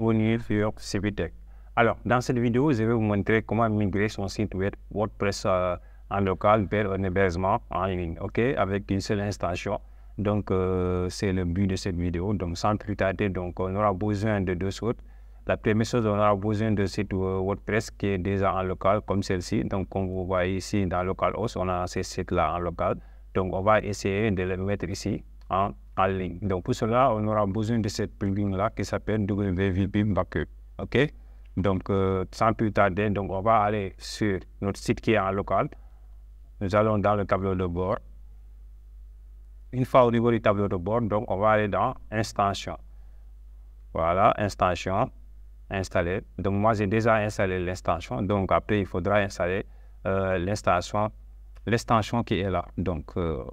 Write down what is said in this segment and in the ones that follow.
bienvenue sur Civitech. Alors, dans cette vidéo, je vais vous montrer comment migrer son site web WordPress en local vers un hébergement en ligne, ok, avec une seule installation. Donc, c'est le but de cette vidéo. Donc, sans plus tarder, donc, on aura besoin de deux choses. La première chose, on aura besoin de site WordPress qui est déjà en local, comme celle-ci. Donc, comme vous voyez ici dans localhost, on a ces sites-là en local. Donc, on va essayer de les mettre ici en ligne. Donc, pour cela, on aura besoin de cette plugin-là qui s'appelle WVP Backup. OK? Donc, sans plus tarder, donc, on va aller sur notre site qui est en local. Nous allons dans le tableau de bord. Une fois au niveau du tableau de bord, donc, on va aller dans Installation. Voilà, Installation, installer. Donc, moi, j'ai déjà installé l'installation. Donc, après, il faudra installer l'extension qui est là. Donc,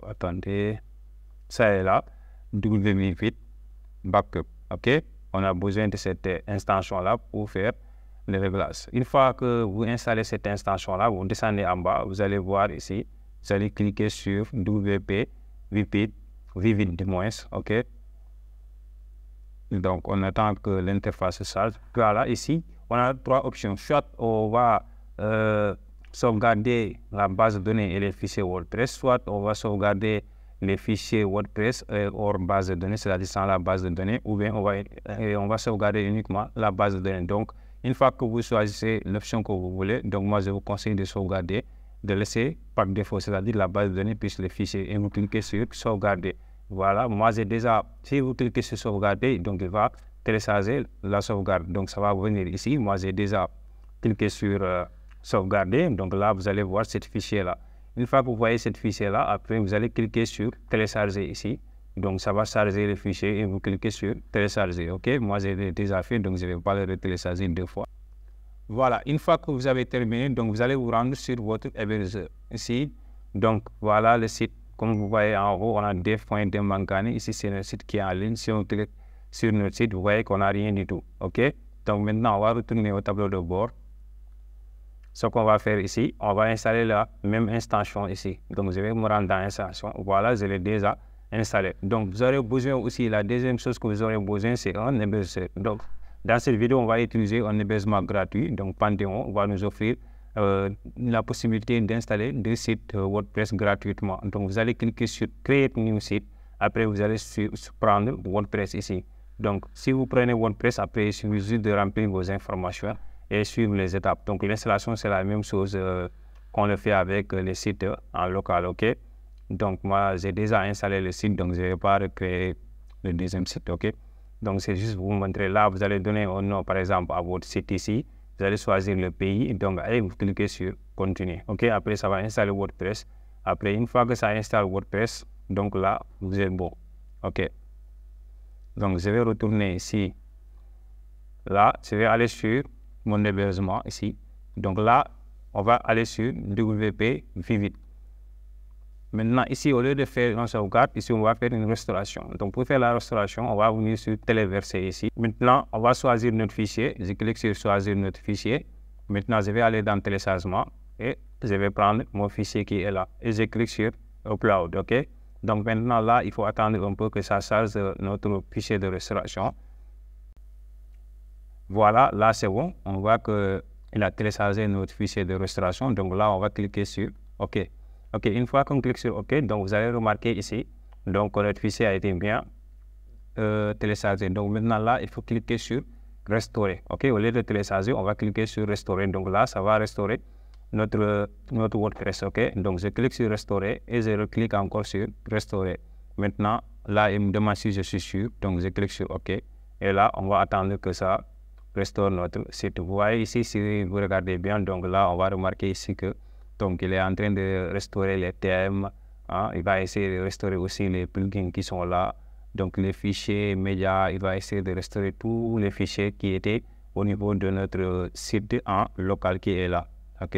attendez. Ça est là, WVP Backup, ok? On a besoin de cette extension-là pour faire le réglage. Une fois que vous installez cette extension-là, vous descendez en bas, vous allez voir ici, vous allez cliquer sur WP Vivid du moins, ok? Donc, on attend que l'interface se charge. Voilà, ici, on a trois options. Soit on va sauvegarder la base de données et les fichiers WordPress, soit on va sauvegarder les fichiers WordPress hors base de données, c'est-à-dire sans la base de données, ou bien on va sauvegarder uniquement la base de données. Donc, une fois que vous choisissez l'option que vous voulez, donc moi je vous conseille de sauvegarder, de laisser par défaut, c'est-à-dire la base de données plus les fichiers, et vous cliquez sur sauvegarder. Voilà, moi j'ai déjà, si vous cliquez sur sauvegarder, donc il va télécharger la sauvegarde. Donc ça va venir ici, moi j'ai déjà cliqué sur sauvegarder, donc là vous allez voir ce fichier-là. Une fois que vous voyez ce fichier-là, après, vous allez cliquer sur télécharger ici. Donc, ça va charger le fichier et vous cliquez sur télécharger. OK? Moi, j'ai déjà fait, donc je ne vais pas le télécharger deux fois. Voilà. Une fois que vous avez terminé, donc vous allez vous rendre sur votre hébergeur. Ici, donc, voilà le site. Comme vous voyez en haut, on a dev.dembankani. Ici, c'est le site qui est en ligne. Si on clique sur notre site, vous voyez qu'on n'a rien du tout. OK? Donc, maintenant, on va retourner au tableau de bord. Ce qu'on va faire ici, on va installer la même extension ici. Donc, je vais me rendre dans l'installation. Voilà, je l'ai déjà installé. Donc, vous aurez besoin aussi, la deuxième chose que vous aurez besoin, c'est un hébergeur. Donc, dans cette vidéo, on va utiliser un hébergement gratuit. Donc, Panthéon va nous offrir la possibilité d'installer des sites WordPress gratuitement. Donc, vous allez cliquer sur Create New Site. Après, vous allez prendre WordPress ici. Donc, si vous prenez WordPress, après, il suffit juste de remplir vos informations et suivre les étapes. Donc, l'installation, c'est la même chose qu'on le fait avec les sites en local, OK? Donc, moi, j'ai déjà installé le site, donc je ne vais pas recréer le deuxième site, OK? Donc, c'est juste vous montrer là, vous allez donner un nom, par exemple, à votre site ici. Vous allez choisir le pays, donc, allez, vous cliquez sur Continuer, OK? Après, ça va installer WordPress. Après, une fois que ça installe WordPress, donc là, vous êtes bon, OK? Donc, je vais retourner ici. Là, je vais aller sur mon hébergement ici. Donc là, on va aller sur WP Vivid. Maintenant, ici, au lieu de faire une sauvegarde, ici, on va faire une restauration. Donc, pour faire la restauration, on va venir sur Téléverser ici. Maintenant, on va choisir notre fichier. Je clique sur Choisir notre fichier. Maintenant, je vais aller dans Téléchargement et je vais prendre mon fichier qui est là. Et je clique sur Upload, OK? Donc, maintenant, là, il faut attendre un peu que ça charge notre fichier de restauration. Voilà, là c'est bon. On voit qu'il a téléchargé notre fichier de restauration. Donc là, on va cliquer sur OK. OK, une fois qu'on clique sur OK, donc vous allez remarquer ici, donc notre fichier a été bien téléchargé. Donc maintenant là, il faut cliquer sur Restaurer. OK, au lieu de télécharger, on va cliquer sur Restaurer. Donc là, ça va restaurer notre WordPress. OK, donc je clique sur Restaurer et je reclique encore sur Restaurer. Maintenant, là, il me demande si je suis sûr. Donc je clique sur OK. Et là, on va attendre que ça restaure notre site. Vous voyez ici, si vous regardez bien, donc là, on va remarquer ici que donc il est en train de restaurer les thèmes. Hein, il va essayer de restaurer aussi les plugins qui sont là. Donc les fichiers médias, il va essayer de restaurer tous les fichiers qui étaient au niveau de notre site en local qui est là. OK?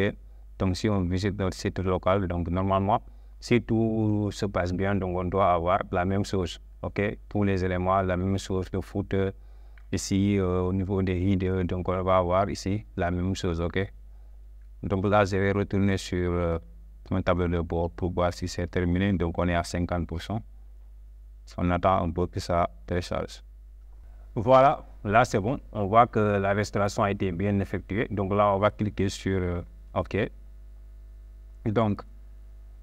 Donc si on visite notre site local, donc normalement, si tout se passe bien, donc on doit avoir la même chose. OK? Tous les éléments, la même chose, le footer. Ici, au niveau des vidéos, donc on va avoir ici la même chose, OK? Donc là, je vais retourner sur mon tableau de bord pour voir si c'est terminé. Donc on est à 50%. On attend un peu que ça télécharge. Voilà, là c'est bon. On voit que la restauration a été bien effectuée. Donc là, on va cliquer sur OK. Donc,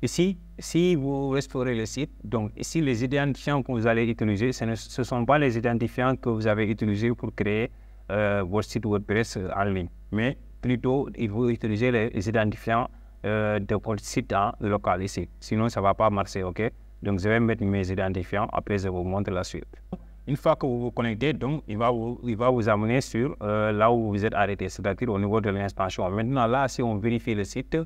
ici, si vous restaurez le site, donc ici, les identifiants que vous allez utiliser, ce ne sont pas les identifiants que vous avez utilisés pour créer votre site WordPress en ligne, mais plutôt, il faut utiliser les identifiants de votre site local ici. Sinon, ça ne va pas marcher, OK? Donc, je vais mettre mes identifiants, après je vous montre la suite. Une fois que vous vous connectez, donc, il va vous amener sur là où vous êtes arrêté, c'est-à-dire au niveau de l'extension. Maintenant, là, si on vérifie le site,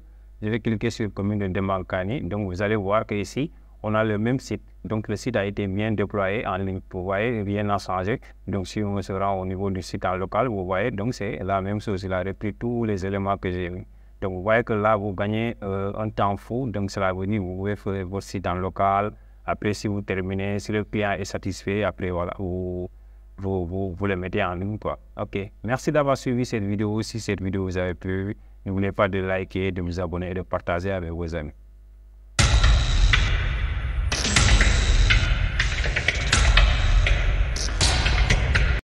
je vais cliquer sur commune de Demankani. Donc, vous allez voir qu'ici, on a le même site. Donc, le site a été bien déployé en ligne. Vous voyez, rien n'a changé. Donc, si on se rend au niveau du site en local, vous voyez, donc c'est la même chose. Il a repris tous les éléments que j'ai mis. Donc, vous voyez que là, vous gagnez un temps fou. Donc, cela veut dire que vous pouvez faire votre site en local. Après, si vous terminez, si le client est satisfait, après, voilà, vous le mettez en ligne, quoi. OK. Merci d'avoir suivi cette vidéo. Si cette vidéo vous a plu, n'oubliez pas de liker, de vous abonner et de partager avec vos amis.